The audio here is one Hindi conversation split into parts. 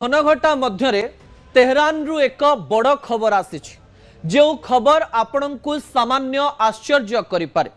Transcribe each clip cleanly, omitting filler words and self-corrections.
घनघटा मध्य तेहरान रु एक बड़ खबर आसी जो खबर आपण को सामान्य आश्चर्य करिपारे।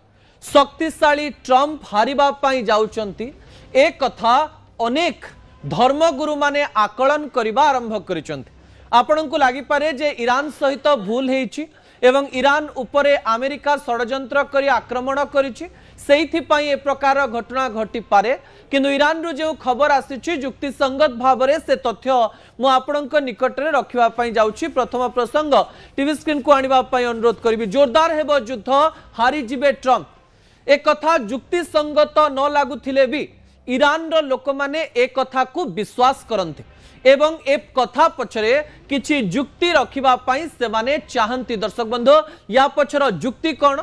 शक्तिशाली ट्रम्प हारिबा जाउचंती ए कथा अनेक धर्मगुरु माने आकलन करबा आरंभ करिसंती। आपण को लागि पारे जे ईरान सहित भूल हेछि एवं ईरान उपरे अमेरिका षड्यंत्र करी आक्रमण करिछि सेइथिपाई ए प्रकार घटना घटी पारे। किंतु ईरान रु जो खबर आसी जुक्तिसंगत भाव में से तथ्य मु आपणक निकट में रखा जाऊँगी। प्रथम प्रसंग टीवी स्क्रीन को आने अनुरोध करी। जोरदार हेब युद्ध हारी जिबे ट्रम्प एक कथा जुक्तिसंगत न लगुले भी ईरान रो लोक माने एक कथा को विश्वास करते एवं ए कथा पछरे किछि जुक्ति रखिबा पई से माने चाहंती। दर्शक बंधु या पछर जुक्ति कौन?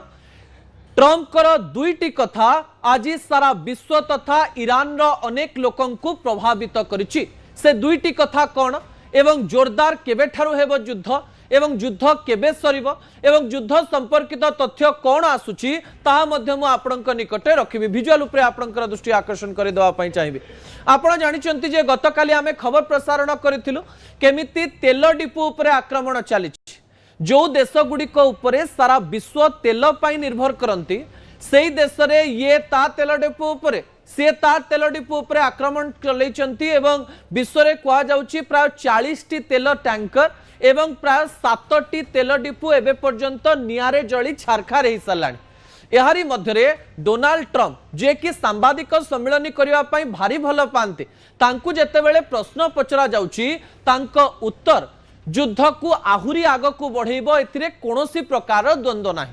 ट्रम्प कर दुईटी कथा आज सारा विश्व तथा ईरान रो अनेक लोकं को प्रभावित करिछि। से दुईटी कथा कौन एवं जोरदार केबे ठारू हेबो युद्ध एवं युद्ध केबे सरिबो एवं युद्ध संपर्कित तथ्य कौन आसुछि ताहा मध्य मु आपणक निकटे रखिबि। विजुअल उपरे आपणकर दृष्टि आकर्षण करि देवा पई चाहिबि। आपण जानिचंती जे गतकाली आमे खबर प्रसारण करिथिलु केमिति तेल डिपो उपरे आक्रमण चलिछि। जो देश गुड़िक उपरे सारा विश्व तेल पाई निर्भर करती से देश रे ये ता तेल डिपो उपरे सी ता तेल डिपो उपरे आक्रमण चलैचंती एवं विश्व रे कुआ जाउची प्राय 40 टी तेल टैंकर एवं प्राय 7 टी तेल डिपो एबे पर्यंत नियारे जली छारखार हो साराणी। एहारी मध्यरे डोनाल्ड ट्रम्प जे कि सांबादिक सम्मेलन करिवा पई भारी भल पाते तांकु जेतेबेले प्रश्न पचरा जाउची तांको उत्तर युद्ध को आहुरी आग को बढ़ेबो एथिरे कोनोसी प्रकार द्वंद्व नाही।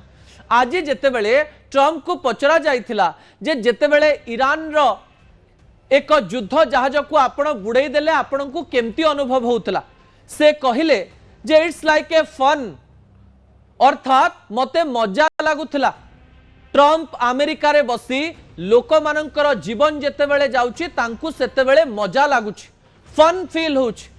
आज जेतेबेले ट्रम्प को पचरा जाइथिला जे जेतेबेले ईरान रो एक युद्ध जहाज को आपण बुड़ाई देले आपण को केमती अनुभव होउतला से कहिले जे इट्स लाइक ए फन अर्थात मते मजा लागुथिला। ट्रम्प अमेरिका रे बसी लोक मानकर जीवन जेतेबेले जाउची तांकु सेतेबेले मजा लागुची फन फील होउची।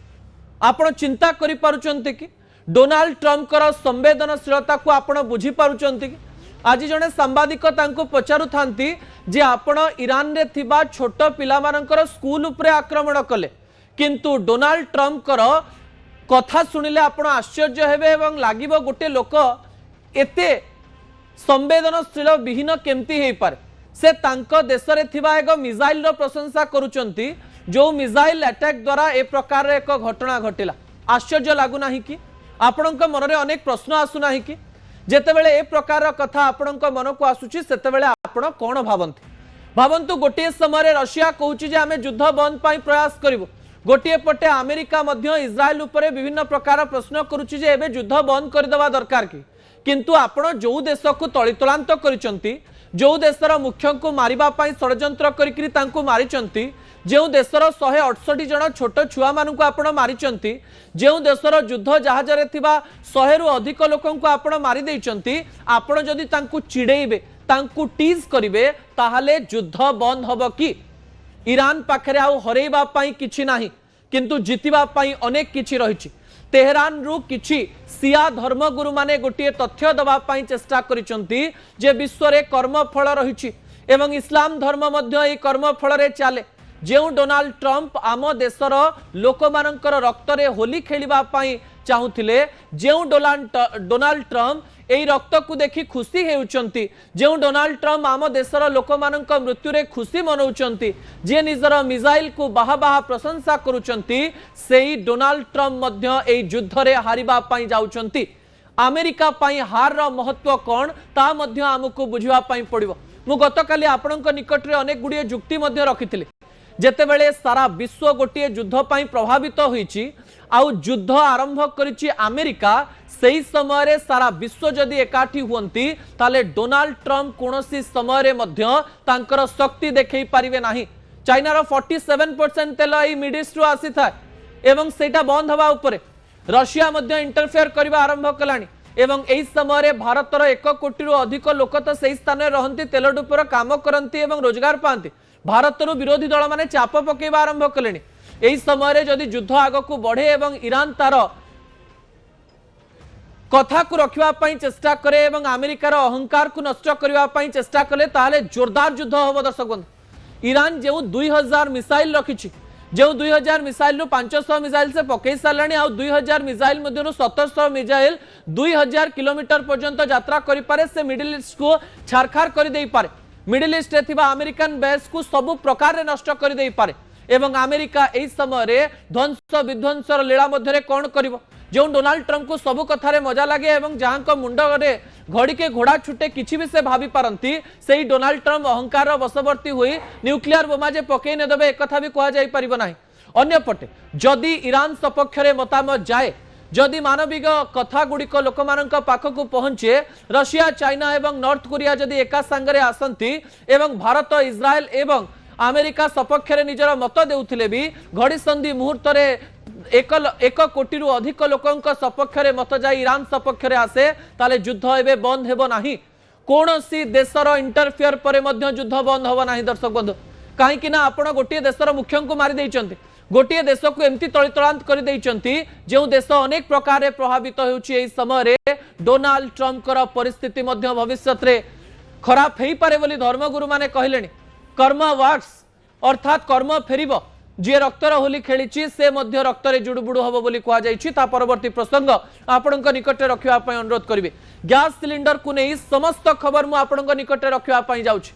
आपण चिंता करि पारुचंती कि डोनाल्ड ट्रम्प कर संवेदनशीलता को आपण बुझी पारुचंती कि आज जने सांबादिक तांको पचारु थांती जे आपण ईरान रे थिबा छोट पिला मानकर स्कूल उपरे आक्रमण कले किंतु डोनाल्ड ट्रम्प कर कथा सुनिले आपण आश्चर्य हेबे एवं लागिबो गोटे लोक एते संवेदनशील विहीन केमती हेई पारे। से तांको देश रे थिबा एक मिसाइल रो प्रशंसा करूचंती जो मिसाइल अटैक द्वारा ए प्रकार एक घटना घटिला। आश्चर्य लागू नाही कि आपणक मन रे अनेक प्रश्न आसु नाही कि जेतेबेले ए प्रकार कथा आपणक मन को आसुची सेतेबेले आपण कोन भावंतु गोटे समय रशिया कहूची जे आमे युद्ध बंद पाई प्रयास करिवो गोटे पटे अमेरिका मध्य इस्राएल उपरे विभिन्न प्रकार प्रश्न करूची जे एबे युद्ध बंद कर देवा दरकार कि किंतु आपण जो देश को तलितलांत करिसंती जो देशर मुख्य को मारिबा पाई षड्यंत्र करिकरी तांको मारिचंती जो देशर 168 जन छोट छुआ मानू आपण मारिचंती जो देशर युद्ध जहाज रे थिबा 100 रु अधिक लोकं को आपण मारि देइचंती आपण जदि तांको चिड़ेइबे तांको टीज करिवे ताहाले युद्ध बंद हबो कि? ईरान पाखरे आउ हरेइबा पाई किछि नाही किंतु जितिबा पाई अनेक किछि रहिछि। तेहरान रु किछि सिया धर्मगुरु माने गोटे तथ्य दबा पाई चेष्टा करिसंती जे विश्व रे कर्मफल रहिछि एवं इस्लाम धर्म मध्य ए कर्मफल रे चाले। जो डोनाल्ड ट्रम्प आम देशर लोक मानकर रक्त रे होली खेलिबा पाई चाहुथिले जो डोनाल्ड ट्रम्प एई रक्त को देखि खुशी हेउचंती जो डोनाल्ड ट्रम्प आम देशर लोक मानक मृत्यु रे खुशी मनौचंती जे निजर मिसाइल को बाहा बाहा प्रशंसा करूचंती सेई डोनाल्ड ट्रम्प मध्य एई युद्ध रे हारिबा पाई जाउचंती। अमेरिका पाई हार रो महत्व कोन ता मध्य हमकु बुझिबा पाई पड़िबो। मु गतकाली आपणक निकट रे अनेक गुडिये जुक्ति मध्य रखिथिले जेतेबेले सारा विश्व गोटे युद्ध पाई प्रभावित होईची आउ युद्ध आरंभ करिची अमेरिका सही समय रे सारा विश्व जदि एकाठी हुंती ताले डोनाल्ड ट्रम्प कोनोसी समय रे मध्य तांकर शक्ति देखै पारिबे नाही। चाइना रो 47% तेल ई मिड ईस्ट रु आसी था एवं सेटा बंद हवा उपरे रशिया मध्य इंटरफेयर करबा आरंभ कलानी एवं एई समय रे भारत रो 1 कोटी रु अधिक लोक तो सही स्थान रे रहंती तेल डुपर काम करंती एवं रोजगार पांती। भारत रो विरोधी दल माने चाप पकेबा आरंभ कलेनी। एई समय रे जदि युद्ध आग को बढ़े एवं ईरान तार कथा को रखिबा पई चेष्टा करे एवं अमेरिकार अहंकार को नष्ट करबा पई चेष्टा कले ताले जोरदार युद्ध होबो। दर्शक बंधु ईरान जो 2000 मिसाइल रखिछि जो 2000 मिसाइल 500 मिसाइल से पकई सारे आ 2000 मिसाइल मध्य 1700 मिसाइल 2000 किलोमीटर पर्यंत यात्रा करें से मिडिल ईस्ट को छारखार कर दे पारे मिडिल ईस्ट रे अमेरिकन बेस को सबु प्रकार नष्ट कर दे पारे एवं अमेरिका एही समय ध्वंस विध्वंसर लीला मध्य कौन कर जो डोनाल्ड ट्रंप को सबु कथारे मजा लगे एवं जहां मुंडे घड़ी के घोड़ा छुटे किसी भी से भावी पारती से डोनाल्ड ट्रंप अहंकार वशवर्ती हुई न्यूक्लियर बोमा जे पकई नेदेवे एक भी कहना अन्यपटे जदि ईरान सपक्ष मतामत जाए जदि मानविक कथा गुड़िक लोक पाखक पहुंचे रशिया चाइना एवं नॉर्थ कोरिया जदि एका सांगरे आसंती एवं भारत इज्राएल एवं अमेरिका सपक्ष निजर मत देउथिले भी घड़ी संधि मुहूर्त एक कोटी अधिक लोकों सपक्ष मत जाई ईरान सपक्ष आसे ताले युद्ध एवं बंद हेबो नाही कौन सी देशर इंटरफेयर पर युद्ध बंद होबो नाही दर्शक बंधु कहीं आपण गोटे देशर मुख्य को मारी देइचंती गोटे देश को एमती तलितलांत कर देइचंती जो देश अनेक प्रकार प्रभावित होउची एई समय डोनाल्ड ट्रंप परिस्थिति भविष्य में खराब हो पारे बोली धर्मगुरु माने कहलेनी कर्म वर्क्स अर्थात कर्म फेरिब जी रक्तर होली खेली से मध्य रक्तरे जुड़ुबुड़ू हम बोली कहुई परवर्ती प्रसंग आपण निकट रखा अनुरोध करी गैस सिलिंडर को नहीं समस्त खबर मुझे निकट रखापी जाऊँगी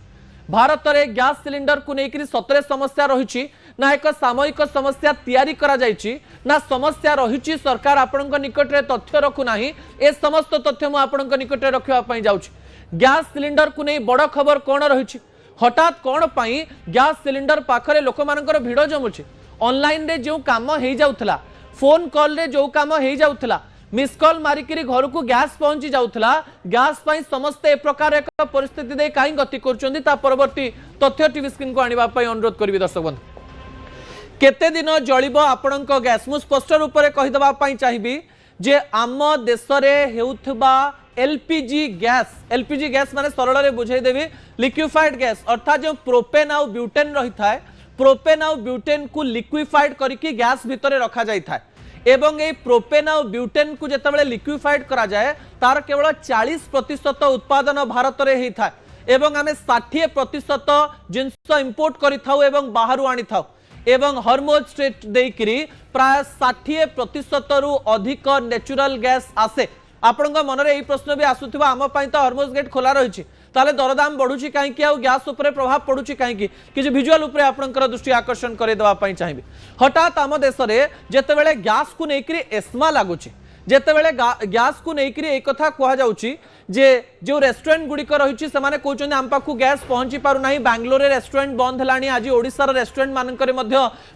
भारत में गैस सिलिंडर को लेकर सतरे समस्या रही ना एक सामयिक समस्या तैयारी करा जायछि ना समस्या रही सरकार आपण निकट में तथ्य रखुना ए समस्त तथ्य मुझे निकट रखापी जाऊँगी गैस सिलिंडर को नहीं बड़ खबर कौन रही हठात कौन पाई गैस सिलिंडर पाखरे लोक मानकर भिड़ जमुची ऑनलाइन रे जो काम हो जाउथला फोन कॉल रे जो काम हो जाउथला मिस कॉल मारिकी घर को गैस पहुंची जाउथला गैस पाई समस्त ए प्रकार एक परिस्थिति दे काई गति करचोंदी ता परवर्ती तथ्य टीवी स्क्रीन को आनिबा पई अनुरोध करबी दर्शक बंधु केते दिन जळिबो आपणक गैस मु स्पष्ट रूप में कहि दबा पई चाहिबी जे आम देश रे हेउथबा एलपीजी गैस माने सरल रे बुझाई देवी लिक्विफाइड गैस अर्थात जो प्रोपेन आउ ब्यूटेन रही था प्रोपेन आउ ब्यूटेन को लिक्विफाइड करके गैस भितर रखा जाई था एवं ए प्रोपेन आउ ब्यूटेन को जितेबाला लिक्विफाइड करा जाए तार केवल 40% उत्पादन भारत में होता है एवं आम 60% जिनस इंपोर्ट कर बाहर आनी था एवं हॉर्मोज स्ट्रेट देकरी प्राय 60% रु अधिक नेचुरल गैस आसे आपण मन में यही प्रश्न भी आसुवा आम तो हॉर्मोज गेट खोला रही ताले दरदाम बढ़ुची कहीं गैस उपर प्रभाव पड़ुची कहीं कि विजुअल उपर आपंकर दृष्टि आकर्षण करदेवाई चाहिए हठात आम देश में जितेबाला गैस को लेकर एस्मा लगुच जितेबाला गैस को लेकर एक कथा कहुच्छी जे जो रेस्टोरेंट गुड़िक रही से कहते आम पाखु गैस पहुंची पारना बांग्लोर रेस्टोरेंट बंद है आज ओडिशार रेस्टोरेंट मानक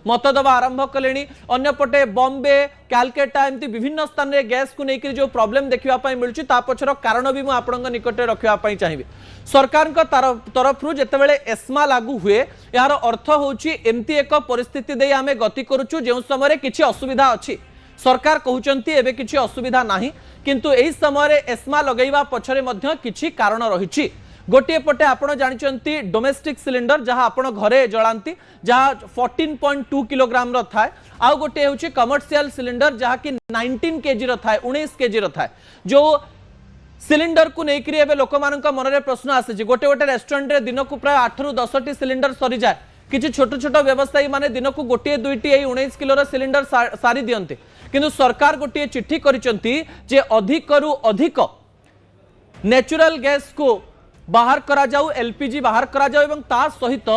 मत दबा आरंभ कले अंपटे बॉम्बे कैलकाटा एमती विभिन्न स्थान में गैस को लेकर जो प्रॉब्लम देखा मिलूँ पछर कारण भी मुझे निकट रखापी चाहिए सरकार तरफ जितेबाला एस्मा लागू हुए यार अर्थ होची एमती एक परिस्थिति दे आम गति करुचु जो समय किसी असुविधा अच्छी सरकार कहते एवं किसी असुविधा नहीं किंतु एही समय एस्मा लगेवा पछरे मध्य किछि कारण रही गोटे पटे आपण जानते डोमेस्टिक सिलिंडर जहां आपण घरे जलांती जहां 14.2 किलोग्राम रो थाए आउ गोटे होची कमर्शियल सिलिंडर जहां कि 19 केजी रो थाए 19 केजी रो थाए जो सिलिंडर को लेकर एवं लोक मन में प्रश्न आसी गोटे गोटे रेस्टोरेंट रे दिन को प्राय 8 ରୁ 10ଟି सिलिंडर सरी जाए किसी छोट छोट व्यवसायी माने दिन को गोटे दुईटी 19 किलोर सिलिंडर सारी दियंते किंतु सरकार गोटे चिट्ठी करिसंती जे अधिक रु अधिक नेचुरल गैस को बाहर करा जाऊ एलपीजी बाहर करा जाऊ एवं ता सहित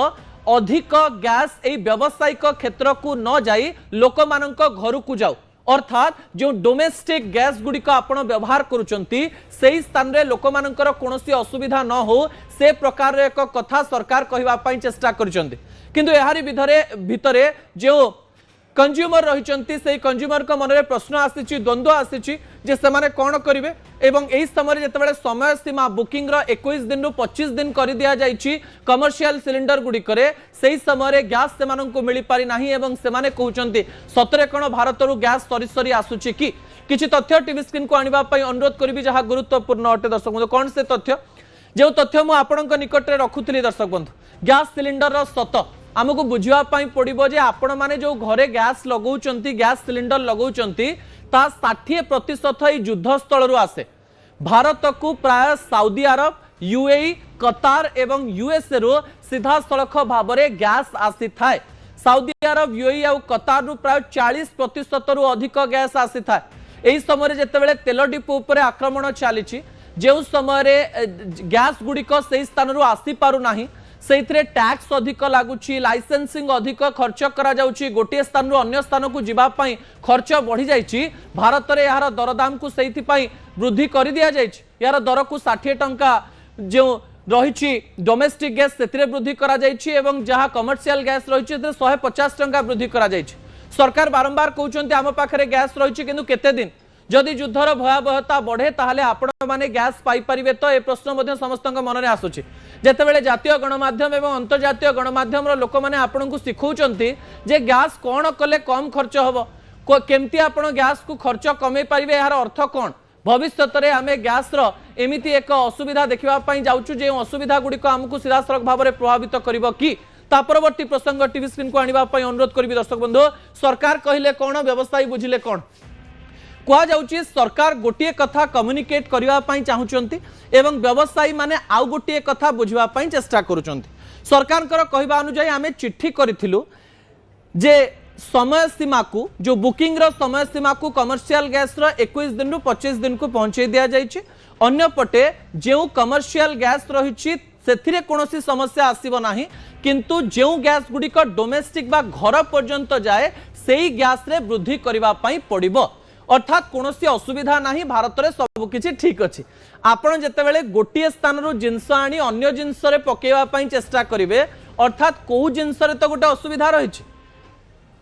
अधिक गैस ए व्यावसायिक क्षेत्र को न जाई लोक मानक घर को जाऊ अर्थात जो डोमेस्टिक गैस गुड़िक आप व्यवहार करुचंती सेही स्थान रे लोक मानकर कोनोसी असुविधा न हो से प्रकार एक कथा सरकार कहवाई चेष्टा करिसंती किंतु यारी भितरे जो कंज्यूमर रही कंज्यूमर को मन में प्रश्न आसी द्वंद्व आसी जे सेमाने कौन करेंगे एवं यही समय जितेबाला समय सीमा बुकिंग 21 दिन रु 25 दिन कर दिया जाइछि कमर्शियल सिलिंडर गुड़िक से समय गैस से मिल पारि नाही एवं सेमाने कहउचंती सतरे कौन भारत रु गैस सरी सरी आसुछि कि किछि तथ्य टीवी स्क्रीन को आनिबा पई अनुरोध करिबि जहां गुरुत्वपूर्ण अटे दर्शक बंधु कौन से तथ्य जो तथ्य मु आपणक निकट रे रखुथली दर्शक बंधु गैस सिलिंडर रो सत आमको बुझापी पड़ो जे आपण मैंने जो घरे गैस लगौंती गैस सिलिंडर लगौंती 60% युद्ध स्थल आसे भारत को प्राय सऊदी अरब यूएई कतार एवं यूएसए रो सीधा सड़क भाव में गैस आसी थाए साउदी अरब यूएई और कतार रु प्राय 40% रु अधिक गैस आसी था। यही समय जितेबाला तेल डिपो उपर आक्रमण चली जो समय गैस गुड़िक से स्थान रु आसी पारु नाही से टैक्स अधिक लगुच लाइसेंसिंग अधिक खर्च करा जाउची गोटे स्थान रु अन्य स्थान को जीवाई खर्च बढ़ी जाइए। भारत में यार दरदाम को से वृद्धि कर दि जाइए यार दर को 60 टंका जो रही डोमेस्टिक गैस से वृद्धि करा जाइए एवं जहाँ कमर्शियल गैस रही 150 टंका वृद्धि करा जाइए। सरकार बारंबार कहते आम पाखे गैस रही किंतु केते दिन जदि युद्धर भयावहता बढ़े ताहले आपण माने गैस पाई परिबे तो ए प्रश्न समस्त मन में आसुची। जेतेबेले जातीय गणमाध्यम एवं अंतर्जातीय गणमाध्यम लोक मैंने आपन को शिखौचंती जे गैस कौन कले कम खर्च हम केमती आपण गैस को खर्च कमे पारिबे यार अर्थ कौन भविष्य में आम गैस एमती एक असुविधा देखा जाऊँ जो असुविधा गुड़िक आमको सीधासख भाव में प्रभावित कर कि परवर्ती प्रसंग टीवी स्क्रीन को आने अनुरोध करी। दर्शक बंधु सरकार कहले कौन व्यवसायी बुझिले कौन कहुच्छी सरकार गोटे कथा कम्युनिकेट करने चाहूँगी एवं व्यवसायी माने आउ गोटे कथा बुझापी चेष्टा करुँच। सरकार कहवा अनुजाई आम चिट्ठी करूँ जे समय सीमा को जो बुकिंग रो समय सीमा को कमर्शियल गैस रो 21 दिन रु 25 दिन को पहुंचे दिया जाइए। अन्य पटे जो कमर्शियल गैस रही से कौन समस्या आसब ना किंतु जो गैस गुड़िक डोमेस्टिक बा घर पर्यंत जाए से ही गैस रे वृद्धि करने पड़ो अर्थात कौन असुविधा ना भारत में सबकि ठीक अच्छे। आपड़ जितेबाला गोटे स्थान जिनस आनी अन्य जिनस पकईवाई चेष्टा करेंगे अर्थात कौ जिनस तो गोटे असुविधा रही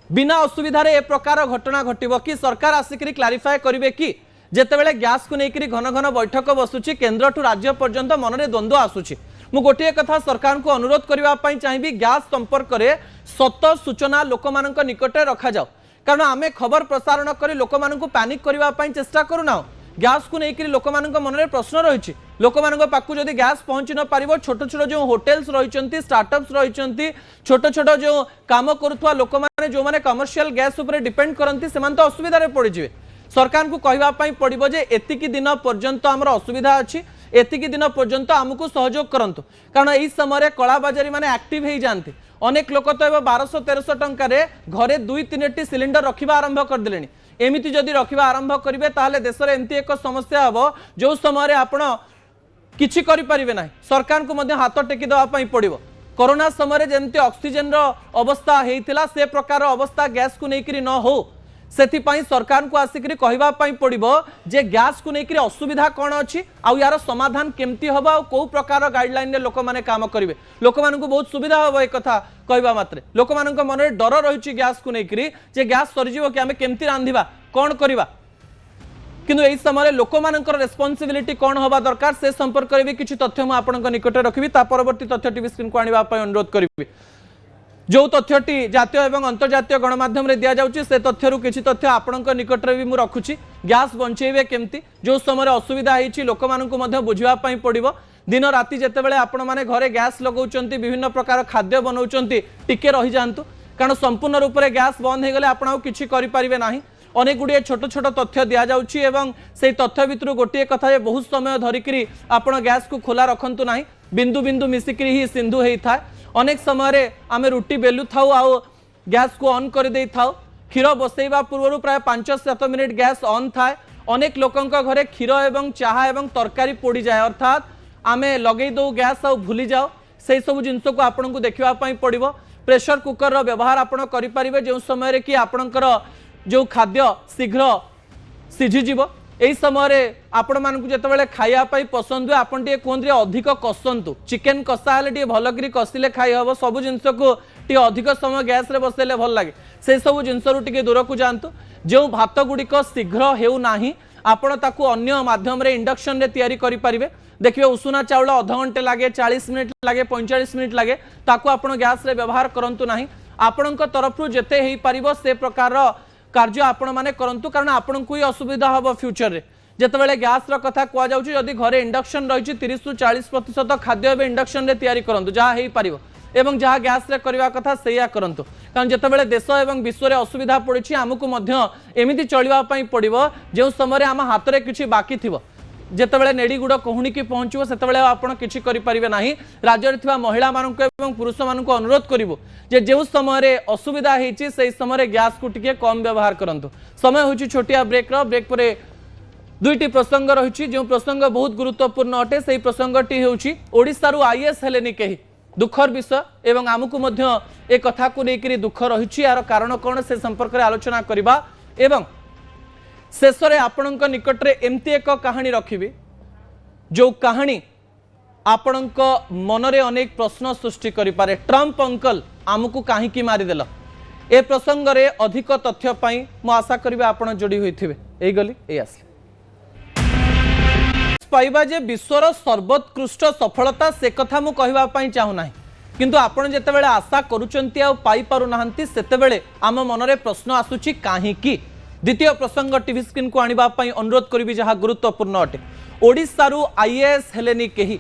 बिना असुविधा ए प्रकार घटना घटब कि सरकार आसिक क्लारिफाए करेंगे कि जितेबाला गैस को लेकर घन घन बैठक बसुची केन्द्र ठू राज्य पर्यंत मन में द्वंद्व आसूची मु गोटे कथा सरकार को अनुरोध करने चाहिए गैस संपर्क में सत सूचना लोक निकट रखा जाओ कारण आम खबर प्रसारण कर लोक पैनिक करने चेष्टा करूना गैस को लेकर लोक मन में प्रश्न रही लोक पाक जब गैस पहुंची न पार छोट छोट जो होटेल्स रही स्टार्टअप्स रही छोट छोट जो काम करुवा लोक मैंने जो मैंने कमर्शियल गैस उपर डिपेंड करती से तो असुविधा पड़े। सरकार को कहवाई पड़ो जे एतिकी दिन पर्यंत आमर असुविधा अच्छी एतिकी दिन पर्यंत आमको सहयोग करंतु कारण यही समय कलाबाजारी माने एक्टिव हो जाते अनेक लोक तो 1200-1300 टंकार घरे 2-3टी सिलिंडर रखा आरंभ करदे एमती जदि रखा आरंभ करेंगे ताहले देश में एमती एक समस्या हम जो समय आपण किछि करि परिबे नाही सरकार को मध्य हाथ टेकी देवाई पड़ो कोरोना समय जमती ऑक्सीजन अवस्था होता से प्रकार अवस्था गैस को लेकर न हो सेथिपाई सरकार को आसिक कहवाई पड़ो जे गैस को लेकर असुविधा कौन अच्छी आउ यार समाधान केमती हम आ कौ प्रकार गाइडलाइन रे लोक मैंने काम करेंगे लोक मानू बहुत सुविधा हम एक कथा कहवा मात्रे लोक मान मन में डर रही गैस को लेकर जे गैस सरीज कि आम केमती रांधिबा कौन करवा किंतु यही समय लोक मानकर रेस्पॉन्सिबिलिटी कौन हवा दरकार से संपर्क में किसी तथ्य मुझे निकट रखी परवर्ती तथ्य टीवी स्क्रीन को आने अनुरोध करी जो तथ्यटी जातीय एवं अंतर्जातीय गणमाध्यम दि जाऊँगी से तथ्य किसी तथ्य आपण निकट में भी रखुची गैस बंचेबे केमती जो समय असुविधा होती लोक मानू बुझापी पड़ो दिन राति जितेबाला आपण मैंने घरे गैस लगाउछंती विभिन्न प्रकार खाद्य बनाउछंती टिके रही जातु कारण संपूर्ण रूप से गैस बंद हो गले आपण किछि करि परिबे नाही अनेक गुड़िए छोट छोट तथ्य दि जाउछि एवं से तथ्य भितर गोटे कथा बहुत समय धरिकी आपण गैस को खोला रखंतु नाही बिंदु बिंदु मिसिकी ही सिंधु होता है अनेक समय आम रुटी बेलु थाउ आउ गैस को ऑन कर दे थाउ क्षीर बसैवा पूर्व प्राय 5-7 मिनिट गैस ऑन थाए अनेक लोकंक घरे क्षीर एवं चाहा एवं तरकारी पोड़ी जाए अर्थात आमे लगे दो गैस आ भूली जाओ से सब जिन को आपन को देखापी पड़ो प्रेशर कुकर व्यवहार आपड़ करें जो समय कि आपणकर जो खाद्य शीघ्र सीझीज यही समय आपण मानक जितेबाला खायापाई पसंद हुए आपन टे कहते अधिक कसंतु चिकेन कषा हेल्ले भलक कषिले खाई हम सब जिनस को टे अधिक समय गैस रे बसैले भल लगे से सब जिनस टे दूर को जातु जो भात गुड़िक शीघ्र हेउना आपण ताकू अन्य माध्यम रे इंडक्शन रे तैयारी करि परिबे देखिए उषुना चाउल अध घंटे लगे 40 मिनिट लगे 45 मिनिट लगे ताकू आपण गैस रे व्यवहार करंतु नाही आपणक तरफ जेते हेई परिबो से प्रकार कार्य आपण माने करंतु कारण आपण को ही असुविधा हम फ्यूचर रे जितेबाला गैस कथा कहुच्छी जदि घरे इंडक्शन रही 30-40% खाद्य एवं इंडक्शन रे तैयारी करंतु जहाँ हो पारिबो एवं जहाँ गैस रे करवा कथा सेया करंतु कारण जितेबाला देश एवं विश्व रे असुविधा पड़ी आमको एमती चलवाई पड़ो जो समय आम हाथ में किसी बाकी थी जितेबाला नेड़ीगुड़ कहूणी की पहुंचो से आपड़ कि राज्य में महिला मानक पुरुष मानक अनुरोध करूँ जे जो समय असुविधा होती से समय गैस को टिके कम व्यवहार करूँ। समय हो छोटिया ब्रेक पर दुईटी प्रसंग रही जो प्रसंग बहुत गुरुत्वपूर्ण अटे से प्रसंगटी होशारू आईएएस हेलेनी कहीं दुखर विषय एवं आमको ए कथा को लेकर दुख रही यार कारण कौन से संपर्क में आलोचना करवा एवं शेष में आपण निकट में एमती एक कहानी रखी जो कहानी आपण मनरे अनेक प्रश्न सृष्टि करें। ट्रंप अंकल आमको कहीं मारिदेल ए प्रसंग में अधिक तथ्य मु आशा करी आपण जोड़ी होते यही गली ये आसले पाइबा जे विश्वर सर्वोत्कृष्ट सफलता से कथा मु कहवाई चाहूना किंतु आपण जेतेबेले आशा करूचंती आ पाई पारु नाहंती सेतेबेले आम मनरे प्रश्न आसुची काहे की। द्वितीय प्रसंग टीवी स्क्रीन को आनिबा पई अनुरोध करिवि जहा गुरुत्वपूर्ण अटे। ओडिशारू आईएएस हेलेनी केही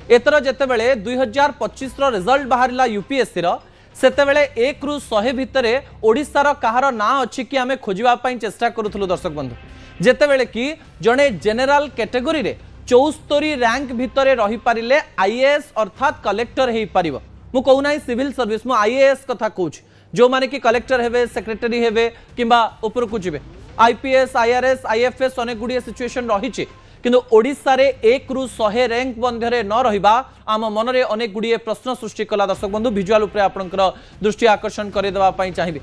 एतर जेतेबेले 2025 रो रिजल्ट बाहरिला यूपीएससी रो सेतेबेले 1 रु 100 भितरे ओडिशार कहार ना अछि कि आमे खोजिबा पई चेष्टा करूथलु दर्शक बंधु जेतेबेले कि जणे जनरल कैटेगरी रे 74 रैंक भितरे रही पारिले आईएएस अर्थात कलेक्टर हेई पारिबो। मु कहूना सिविल सर्विस मु आईएएस कथा कहूँ जो माने कि कलेक्टर हेबे सेक्रेटरी हेबे किंबा ऊपर को जिबे आईपीएस आईआरएस आईएफएस अनेक गुड़िए सिचुएशन रही किंतु ओडिशा रे 1 रु 100 रैंक बंधरे न रहिबा आम मनरे अनेक गुड़िए प्रश्न सृष्टि कला। दर्शक बंधु विजुअल उपरे आपनकर दृष्टि आकर्षण करे देबा पई चाहिबे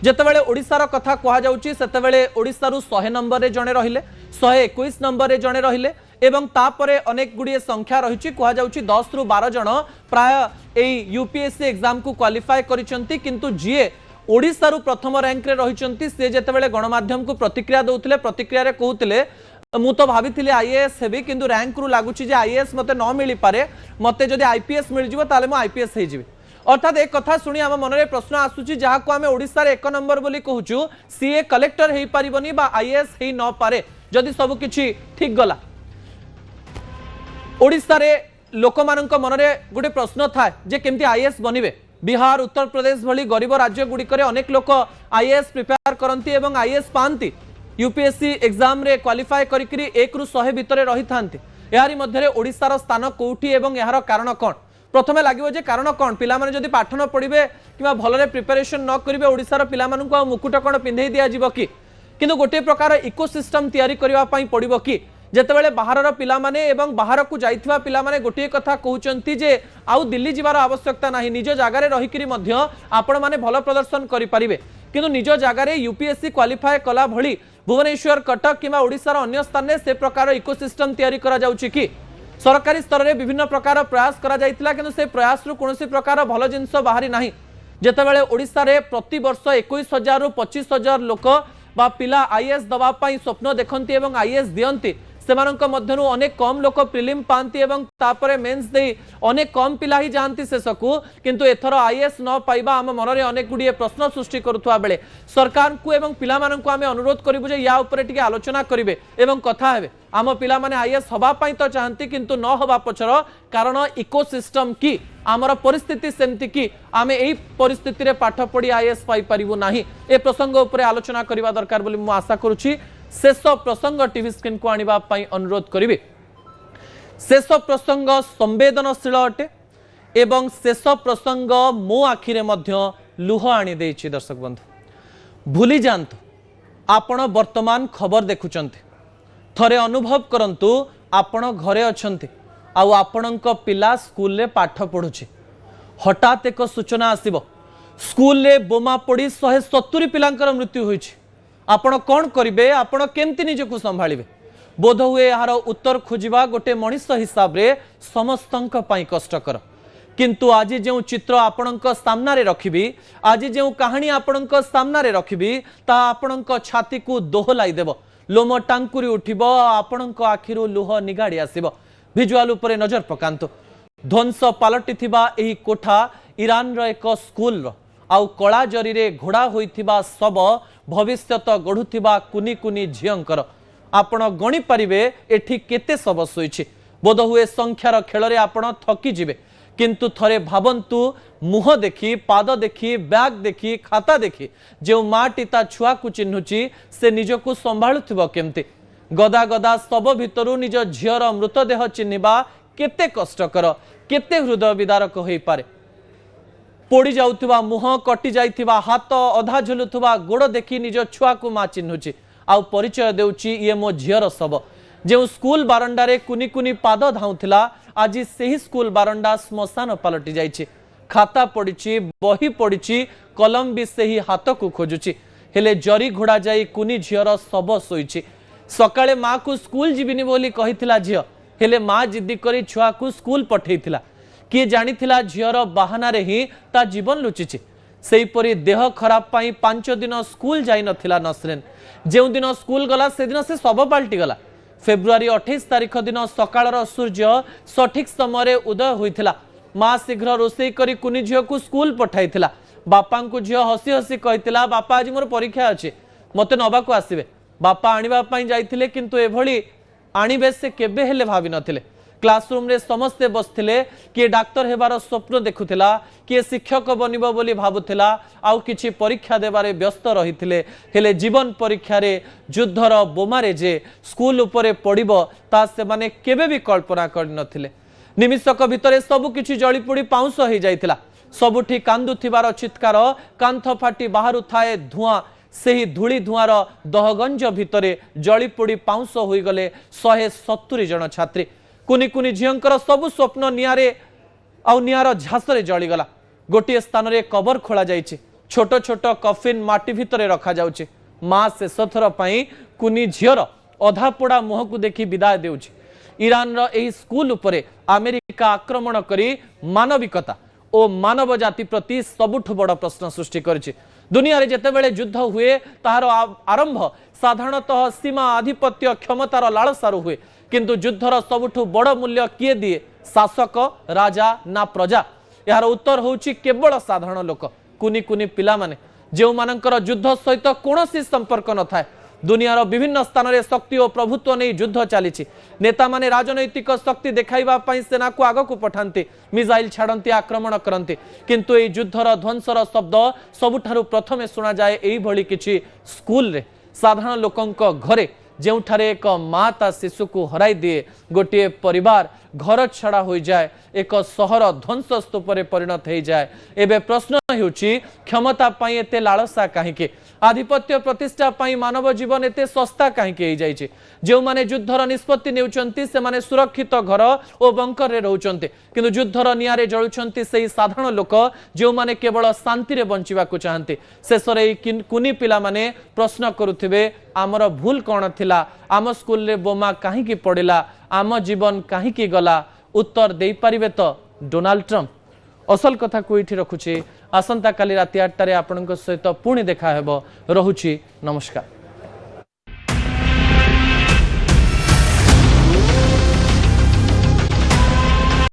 जेतेबेले ओडिशार कथा कहा जाउची सेतेबेले ओडिशारू 100 नंबर रे जणे रहिले 121 नंबर रे जणे रहिले एवं तापरे अनेक गुड़िए संख्या रही कह जाउची 10 रु 12 जन प्राय एई यूपीएससी एग्जाम को क्वालिफाई करिसंती किंतु जीए ओडिशारू प्रथम रैंक रे रहिसंती से जेतेबेले गणमाध्यम को प्रतिक्रिया दउथिले प्रतिक्रिया रे कहउथिले मु तो भाभी आईएएस हेबी किंतु रैंक रु लागुची जे आईएएस मते न मिली पारे मते जदि आईपीएस मिल जिवो ताले मु आईपीएस हे जिवि अर्थात एक कथा शुणी आम मनरे प्रश्न आसुची जहा को आमे ओडिसा रे 1 नंबर बोली कहूचु सीए कलेक्टर हेई पारिबनी बा आईएएस हेई न पारे जदि सब किछि ठीक गला। ओडिसा रे लोक मानक मनरे गोटे प्रश्न थाए जे केमती आईएएस बनिबे। बिहार उत्तर प्रदेश भली गरीब राज्य गुड़िकर अनेक लोक आईएएस प्रिपेयर करती एवं आईएएस पाती यूपीएससी एग्जाम रे क्वालिफाई करिकरी 1 रु 100 भितरे रही थांती यारी मध्यरे ओडिसार स्थान कोठी एवं यार कारण कौन प्रथमे लागिवो जे कारण कौन पिला माने जदि पाठ न पढ़िबे किबा भलरे प्रिपरेशन न करिवे ओडिसार पिला मानकु आ मुकुट कोन पिंधै दिया जिवो कि किंतु गोटे प्रकार इकोसिस्टम तयारी करबा पई पड़िबो कि जेतेबेले बाहरर पिला माने एवं बाहर को जाइथिबा पिला माने गोटे कथा कहउचंती जे आउ दिल्ली जिबार आवश्यकता नाही निज जागारे रहिकरी मध्य आपण माने भल प्रदर्शन करि परिबे किंतु निज जागारे यूपीएससी क्वालिफाई कला भली भुवनेश्वर कटक किंबा ओडिसार अन्य स्थान में से प्रकार इकोसिस्टम तयारी करा जाउची कि सरकारी स्तर में विभिन्न प्रकार प्रयास करा जाइतिला किंतु से प्रयास रु कोनोसी प्रकार भल जिंस बाहरी नाही जेतेबेले ओडिसा रे प्रति वर्ष 21,000 रु 25,000 लोक बा पिला आईएएस दबा पई स्वप्न देखंती एवं आईएएस दियंती सेमानंक मध्यरु अनेक कम लोक प्रिलिम पांती एवं तापरे मेंस दे अनेक कम पिला ही जानती शेषकू किंतु एथर आईएएस न पाइबा आम मनरे अनेक गुड़िए प्रश्न सृष्टि करुवा बेले सरकार को एवं पिला माननकु आमे अनुरोध करिबु जे या उपरे टिके आलोचना करिवे एवं कथा हेबे आम पिला माने आईएएस हबा पई तो चाहंती किंतु न हबा पछर कारण इकोसिस्टम की आमर परिस्थिति सेमती कि आमे एई परिस्थिति रे पाठ पढ़ी आईएएस पाई परिबु नाही ए प्रसंग उपरे आलोचना करिवा दरकार बोली मु आशा करूची। शेष प्रसंग टीवी स्क्रीन को आनिबा पई अनुरोध करिवे। शेष प्रसंग संवेदनशील अटे एवं शेष प्रसंग मो आखिरे मध्य लुह आनी देछि। दर्शक बंधु भूली जांतु आपण वर्तमान खबर देखुचंती थरे अनुभव करंतु आपण घरे अछंती आउ आपणक पिला स्कूल रे पाठ पढुछि हठात एक सूचना आसीबो स्कूल रे बोमा पड़ी 170 पिलांकर मृत्यु होइछि आपण कौन करिवे आपण केमती निजको संभाळिवे बोध हुए यार उत्तर खोजिबा गोटे मनीष हिसाब रे समस्तंक पई कष्टकर किंतु आज जो चित्र आपणक सामना रे रखिबी आज जो कहानी आपणक सामना रे रखिबी ता आपणक छाती को दोहलाई देबो लोम टांकुरी उठिबो आपणक आखिरु लुह निगाड़ी आसीबो। विजुअल उपरे नजर पकांतो ध्वंस पालटिथिबा एही कोठा ईरान रो एक स्कूल रो आउ कला जरी रे घोड़ा होइथिबा सब भविष्यत गढ़ुथिबा कुनी कुनी झियंकर आपण गणी पारिबे एठी केते सब सोइछि बोध हुए संख्यार खेल रे आपण थकी जिवे किंतु थरे भाबंतु मुह देखी पाद देखी बैग देखी खाता देखी जो माटी ता छुआ को चिन्हुची से निजको संभाळुथिबो केमते गदा गदा शव भितरु निज झीर मृतदेह चिन्हिबा केते कष्टकर केते हृदय विदारक होई पारे। पोड़ी जाउथुबा मुह कटि जाइथिबा हाथ अधा झुलुथुबा गोड़ देखि निज छुआ को मां चिन्हुची आउ परिचय देउची ये मो झीर शव। जो स्कूल बारंडारे कुनी कुनी पाद धाउथिला आज सेही स्कूल बारंडा श्मशान पलटि जाइछि। खाता पड़िछि बही पड़िछि कलम भी सेही हाथ को खोजुछि हेले जरी घोड़ा जाई कुनी झीर शव सोइछि। सकाळे मां को स्कूल जीविनी बोली कहिथिला झियो हेले मां जिद्दी करी छुआ को स्कूल पठेइथिला। किए जानिथिला झीर बहाना रे ही ता जीवन लुचिछि। सेहीपरि देह खराब पाई 5 दिन स्कूल जाई नथिला नसरेन। जो दिन स्कूल गला से दिन से शव पलटि गला। फेब्रुआरी 28 तारिख दिन सकाळर सूर्य सठिक समय उदय होइथिला। मां शीघ्र रोषेई करी कुनी झियो को स्कूल पठाइथिला। बापा को झियो हसी हसी कहिथिला बापा आज मोर परीक्षा अछि मते नबा को आसीबे। बापा आनिबा पई जाइथिले किंतु एभली आनिबे से केबे हेले भाबी नथिले। क्लासरूम रे समस्ते बसथिले किए डाक्टर हेबार स्वप्न देखुथिला किए शिक्षक बनिबो बोली भाबुथिला आउ किछि परीक्षा देबारे व्यस्त रहिथिले। हेले जीवन परीक्षा रे युद्धर बोमारे जे स्कूल उपरे पड़िबो ता से माने केबे भी कल्पना करि नथिले। निमिषक भितरे सब किछि जळी पोड़ी पाउंस होई जाइथिला। सबुठी कांदुथिबार चित्कार कांथ फाटी बाहरु थाए धुआं सेही धूली धुआर दहगंज भितरे जळी पोड़ी पाउंस होई गले 170 जन छात्री। कुनी कुनी झियंकर सबु स्वप्न नियारे आउ नियार झासरे जळीगला। गोटे स्थान रे कबर खोला जाइछि। छोट छोट कफिन माटी भितरे रखा जाउछि। मां शेषथर पई कुनी झियर अधा पोड़ा मुह को देखि विदाय देउछि। ईरान रो एही स्कूल उपरे अमेरिका आक्रमण करी मानविकता ओ मानव जाति प्रति सबुठ बड़ प्रश्न सृष्टि करिछि। दुनिया रे जेतेबेले युद्ध हुए ताहार आरंभ साधारणतः सीमा आधिपत्य क्षमतार लालसारु हुए किंतु युद्धर सबुठ बड़ मूल्य किए दिए शासक राजा ना प्रजा। यार उत्तर होउछि केवल साधारण लोक कुनी कुनी पिला माने जेउ मानकर युद्ध सहित कोनोसी संपर्क न थाए। दुनियार विभिन्न स्थान रे शक्ति और प्रभुत्व नहीं युद्ध चली। नेता माने राजनैतिक शक्ति देखाइबा पई सेना को आग को पठांती मिसाइल छाड़ती आक्रमण करती किंतु ए युद्धर ध्वंसर शब्द सबुठारु प्रथमे सुना जाए एई भली किछि स्कूल रे साधारण लोकंक घरे जेउठारे एक माँ ता शिशु को हराई दिए गोटे परिवार घर छड़ा हो जाए एक सहर ध्वंस स्तूपरे परिणत हो जाए। एबे प्रश्न हेउछि क्षमता पाई एते लालसा काहेकि आधिपत्य प्रतिष्ठा पाई मानव जीवन एते सस्ता काहेकि हो जाइछि। जो माने युद्धर निष्पत्ति नेउचंती से माने सुरक्षित घर और बंकर रे रहउचंती किंतु युद्धर नियारे जळुचंती सेही साधारण लोक जो माने केवल शांति रे बंचिबा को चाहंती। शेषरे कुनी पिला माने प्रश्न करुथिबे आमर भूल कौन थिला आम स्कूल रे बोमा काहेकि पड़िला आम जीवन काहेकि गला उत्तर दे पारिबे तो डोनाल्ड ट्रम्प। असल कथा को इठी रखुछि। आसंता काली राति 8 टारे आपनक सहित पुणी देखा हेबो। रहुछि नमस्कार।